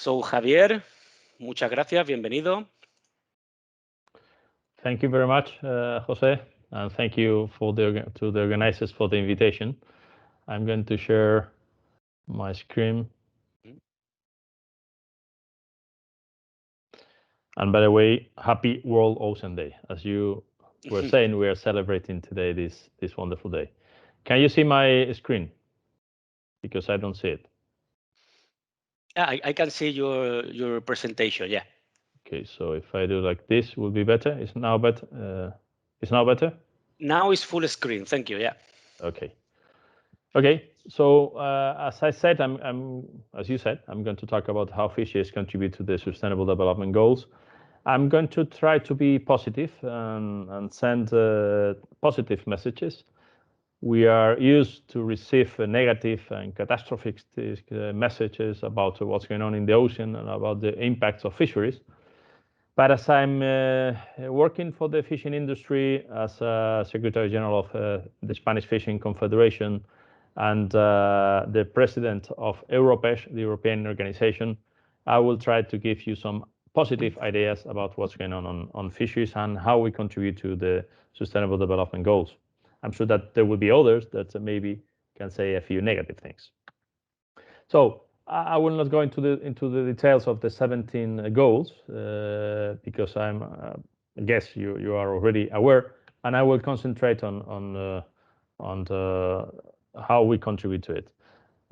So, Javier, muchas gracias, bienvenido. Thank you very much, Jose, and thank you to the organizers for the invitation. I'm going to share my screen. And by the way, happy World Ocean Day. As you were saying, we are celebrating today this wonderful day. Can you see my screen? Because I don't see it. I can see your presentation, yeah. Okay, so if I do like this, will be better. It's now better. It's now better. Now it's full screen. Thank you. Yeah. Okay. Okay. So as I said, as you said, I'm going to talk about how fisheries contribute to the Sustainable Development Goals. I'm going to try to be positive and send positive messages. We are used to receive negative and catastrophic messages about what's going on in the ocean and about the impacts of fisheries. But as I'm working for the fishing industry as Secretary General of the Spanish Fishing Confederation and the President of Europêche, the European organization, I will try to give you some positive ideas about what's going on fisheries and how we contribute to the Sustainable Development Goals. I'm sure that there will be others that maybe can say a few negative things. So I will not go into the details of the 17 goals because I guess you are already aware, and I will concentrate on how we contribute to it.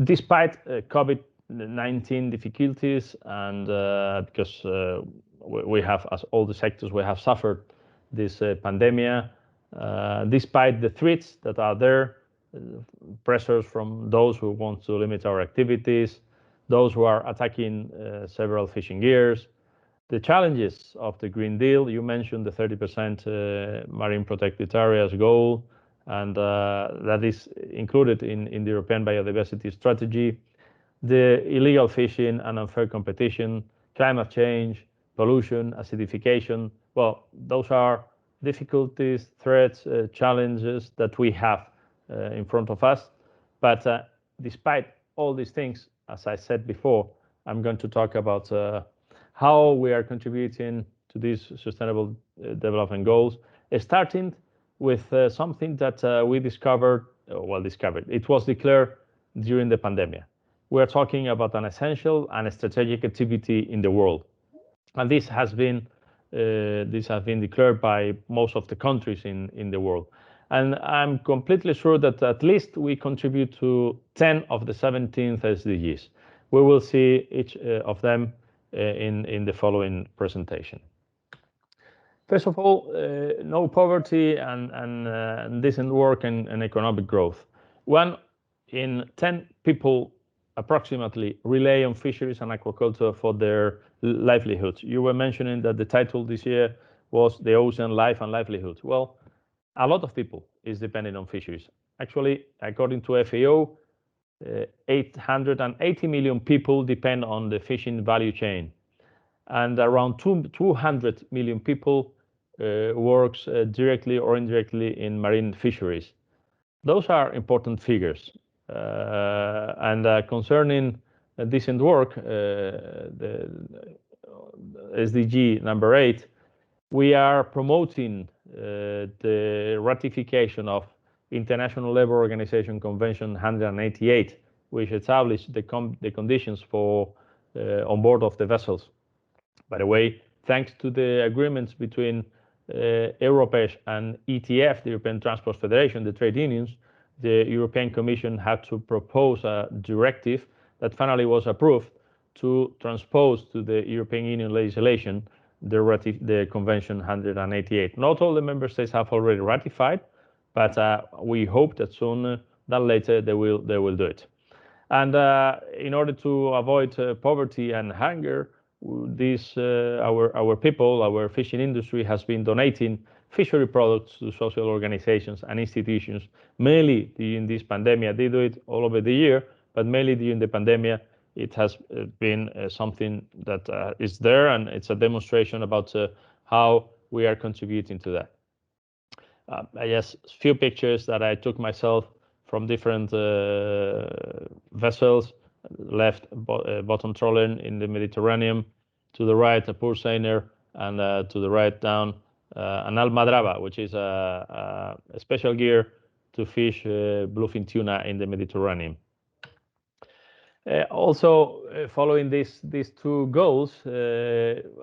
Despite COVID-19 difficulties and because we have, as all the sectors, we have suffered this pandemic, despite the threats that are there, pressures from those who want to limit our activities, those who are attacking several fishing gears, the challenges of the Green Deal. You mentioned the 30% marine protected areas goal, and that is included in the European Biodiversity Strategy, the illegal fishing and unfair competition, climate change, pollution, acidification. Well, those are difficulties, threats, challenges that we have in front of us. But despite all these things, as I said before, I'm going to talk about how we are contributing to these Sustainable Development Goals, starting with something that we discovered, it was declared during the pandemic. We are talking about an essential and strategic activity in the world. And this has been declared by most of the countries in the world. And I'm completely sure that at least we contribute to 10 of the 17 SDGs. We will see each of them in the following presentation. First of all, no poverty and decent work and economic growth. 1 in 10 people approximately rely on fisheries and aquaculture for their livelihood. You were mentioning that the title this year was The Ocean Life and Livelihood. Well, a lot of people is dependent on fisheries. Actually, according to FAO, 880 million people depend on the fishing value chain, and around 200 million people works directly or indirectly in marine fisheries. Those are important figures. And concerning decent work, the SDG number 8, we are promoting the ratification of International Labour Organization Convention 188, which established the conditions for on board of the vessels. By the way, thanks to the agreements between Europêche and ETF, the European Transport Federation, the trade unions, the European Commission had to propose a directive that finally was approved to transpose to the European Union legislation the Convention 188. Not all the member states have already ratified, but we hope that sooner than later they will do it. And in order to avoid poverty and hunger, our people, our fishing industry has been donating fishery products to social organizations and institutions, mainly during this pandemic. They do it all over the year, but mainly during the pandemic, it has been something that is there, and it's a demonstration about how we are contributing to that. Yes, a few pictures that I took myself from different vessels. left bottom trawler in the Mediterranean, to the right a poor seiner, and to the right down an almadraba, which is a special gear to fish bluefin tuna in the Mediterranean. Also, following these two goals,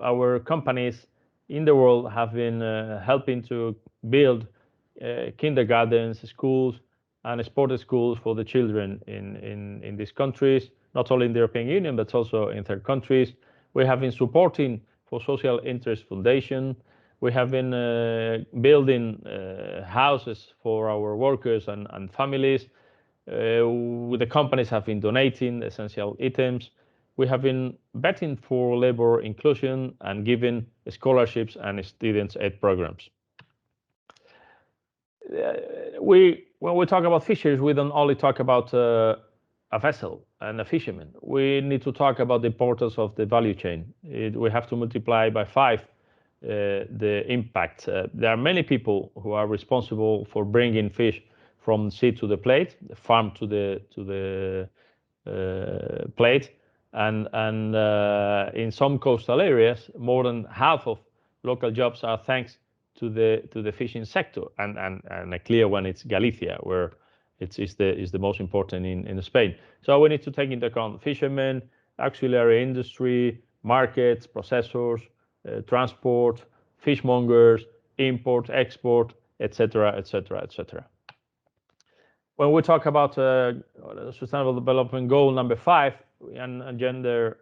our companies in the world have been helping to build kindergartens, schools, and sport schools for the children in these countries, not only in the European Union, but also in third countries. We have been supporting for social interest foundation. We have been building houses for our workers and families. The companies have been donating essential items. We have been betting for labor inclusion and giving scholarships and students' aid programs. When we talk about fisheries, we don't only talk about a vessel and a fisherman. We need to talk about the importance of the value chain. We have to multiply by 5 the impact. There are many people who are responsible for bringing fish from sea to the plate, the farm to the plate, and in some coastal areas, more than half of local jobs are thanks to the fishing sector, and a clear one it's Galicia, where is the most important in Spain. So we need to take into account fishermen, auxiliary industry, markets, processors, transport, fishmongers, import, export, etc., etc., etc. When we talk about Sustainable Development Goal number 5 and gender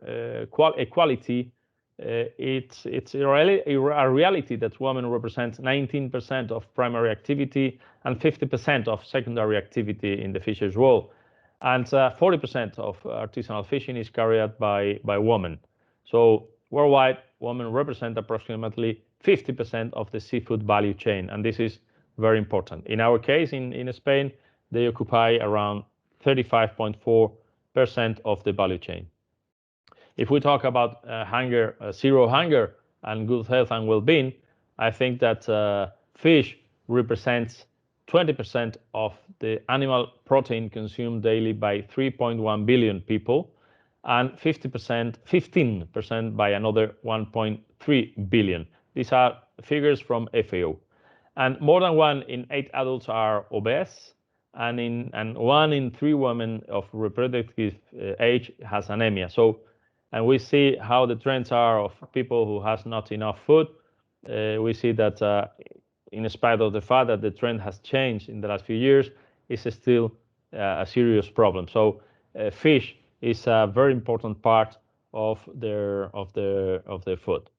equality, it's a reality that women represent 19% of primary activity and 50% of secondary activity in the fisheries world, and 40% of artisanal fishing is carried out by women. So worldwide, women represent approximately 50% of the seafood value chain, and this is very important. In our case, in Spain, they occupy around 35.4% of the value chain. If we talk about zero hunger and good health and well-being, I think that fish represents 20% of the animal protein consumed daily by 3.1 billion people, and 15% by another 1.3 billion. These are figures from FAO. And more than 1 in 8 adults are obese, and 1 in 3 women of reproductive age has anemia. So, and we see how the trends are of people who has not enough food. We see that in spite of the fact that the trend has changed in the last few years, it's still a serious problem. So fish is a very important part of their food.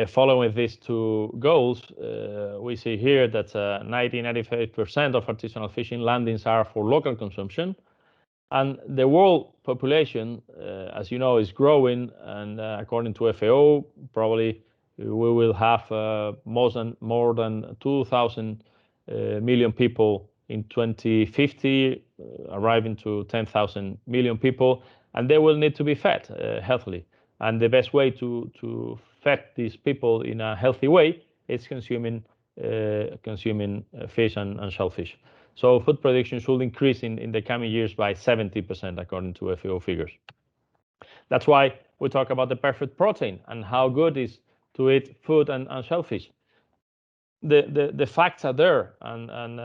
Following these 2 goals, we see here that 95% of artisanal fishing landings are for local consumption. And the world population, as you know, is growing, and according to FAO, probably we will have more than 2,000 million people in 2050, arriving to 10,000 million people, and they will need to be fed healthily. And the best way to feed these people in a healthy way is consuming fish and shellfish. So food production should increase in the coming years by 70%, according to FAO figures. That's why we talk about the perfect protein and how good it is to eat food and shellfish. The facts are there, and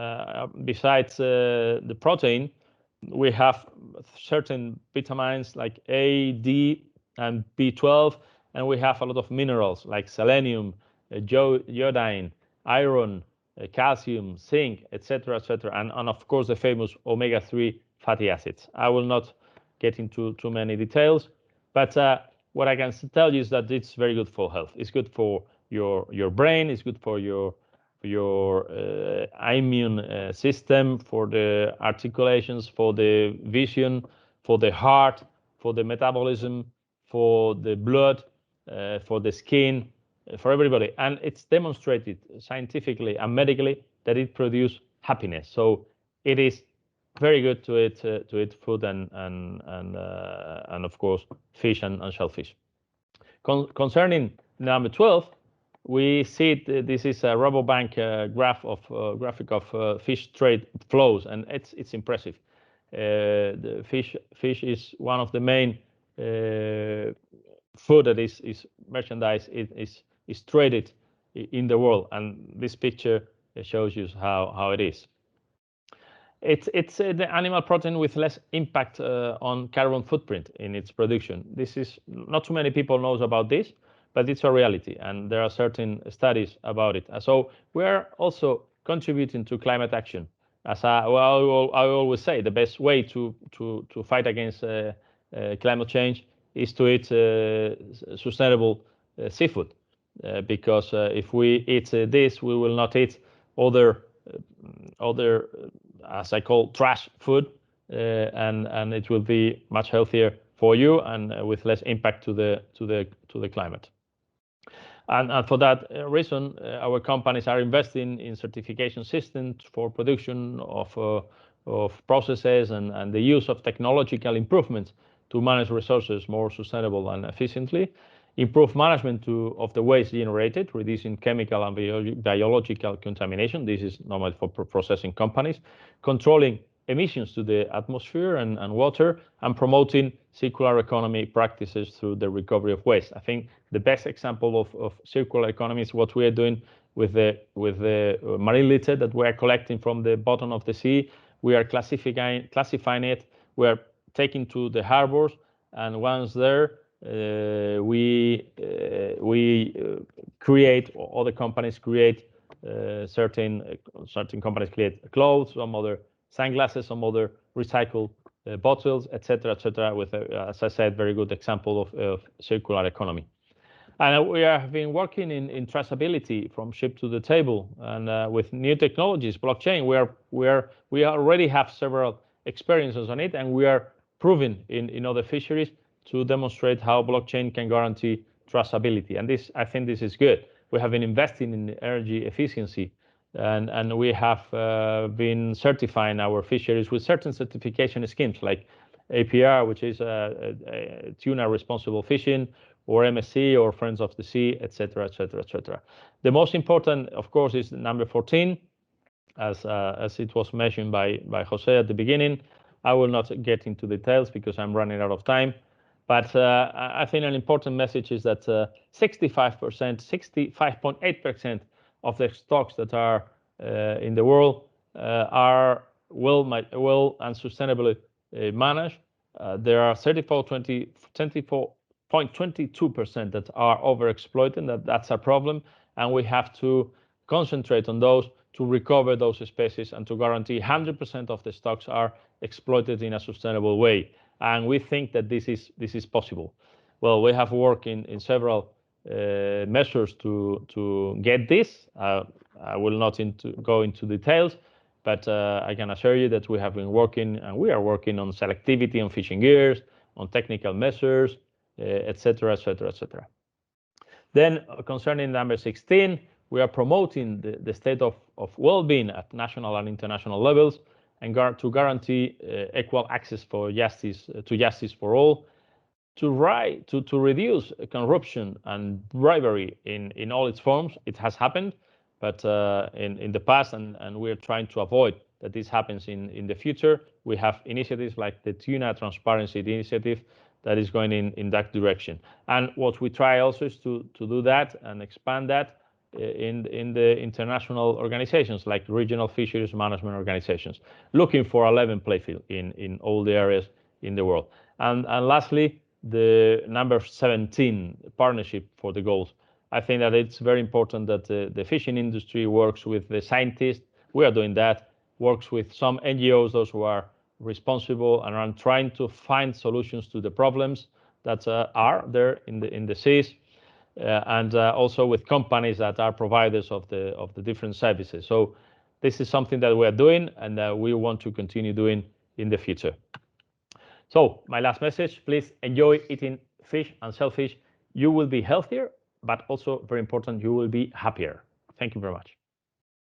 besides the protein, we have certain vitamins like A, D, and B12, and we have a lot of minerals like selenium, iodine, iron, calcium, zinc, etc., etc., and of course the famous omega-3 fatty acids. I will not get into too many details, but what I can tell you is that it's very good for health. It's good for your brain. It's good for your immune system, for the articulations, for the vision, for the heart, for the metabolism, for the blood, for the skin, for everybody. And it's demonstrated scientifically and medically that it produces happiness. So it is very good to eat food and of course fish and shellfish. Concerning number 12, we see this is a Rabobank graphic of fish trade flows, and it's impressive. The fish is one of the main food that is merchandise is traded in the world, and this picture shows you how it is. It's the animal protein with less impact on carbon footprint in its production. This is not too many people knows about this, but it's a reality, and there are certain studies about it. So we are also contributing to climate action. As I always say, the best way to fight against climate change is to eat sustainable seafood, because if we eat this, we will not eat other as I call trash food, and it will be much healthier for you and with less impact to the climate. And for that reason, our companies are investing in certification systems for production of processes and the use of technological improvements to manage resources more sustainable and efficiently, improve management of the waste generated, reducing chemical and biological contamination. This is normal for processing companies, controlling emissions to the atmosphere and water, and promoting circular economy practices through the recovery of waste. I think the best example of circular economy is what we are doing with the marine litter that we are collecting from the bottom of the sea. We are classifying it. We are taking to the harbors, and once there, we create, or other companies create, certain companies create clothes, some other sunglasses, some other recycled bottles, etc., with, as I said, very good example of circular economy. And we have been working in traceability from ship to the table, and with new technologies, blockchain. We already have several experiences on it, and we are proving in other fisheries to demonstrate how blockchain can guarantee traceability. And this, I think, this is good. We have been investing in energy efficiency, and we have been certifying our fisheries with certain certification schemes like APR, which is tuna responsible fishing, or MSC, or Friends of the Sea, etc., etc., etc. The most important, of course, is number 14, as it was mentioned by Jose at the beginning. I will not get into details because I'm running out of time. But I think an important message is that 65.8% of the stocks that are in the world are well and sustainably managed. There are 24.22% that are overexploited. That's a problem, and we have to concentrate on those to recover those species and to guarantee 100% of the stocks are exploited in a sustainable way. And we think that this is possible. Well, we have worked in several measures to get this. I will not go into details, but I can assure you that we have been working, and we are working on selectivity on fishing gears, on technical measures, etc., etc., etc. Then, concerning number 16, we are promoting the state of well-being at national and international levels, and to guarantee equal access to justice for all, to reduce corruption and bribery in all its forms. It has happened, but in the past, and we are trying to avoid that this happens in the future. We have initiatives like the Tuna Transparency Initiative that is going in that direction. And what we try also is to do that and expand that in the international organizations like regional fisheries management organizations, looking for a level playing field in all the areas in the world. And lastly, the number 17, partnership for the goals. I think that it's very important that the fishing industry works with the scientists. We are doing that, works with some NGOs, those who are responsible and are trying to find solutions to the problems that are there in the seas. And also with companies that are providers of the different services. So this is something that we are doing, and we want to continue doing in the future. So my last message: please enjoy eating fish and shellfish. You will be healthier, but also very important, you will be happier. Thank you very much.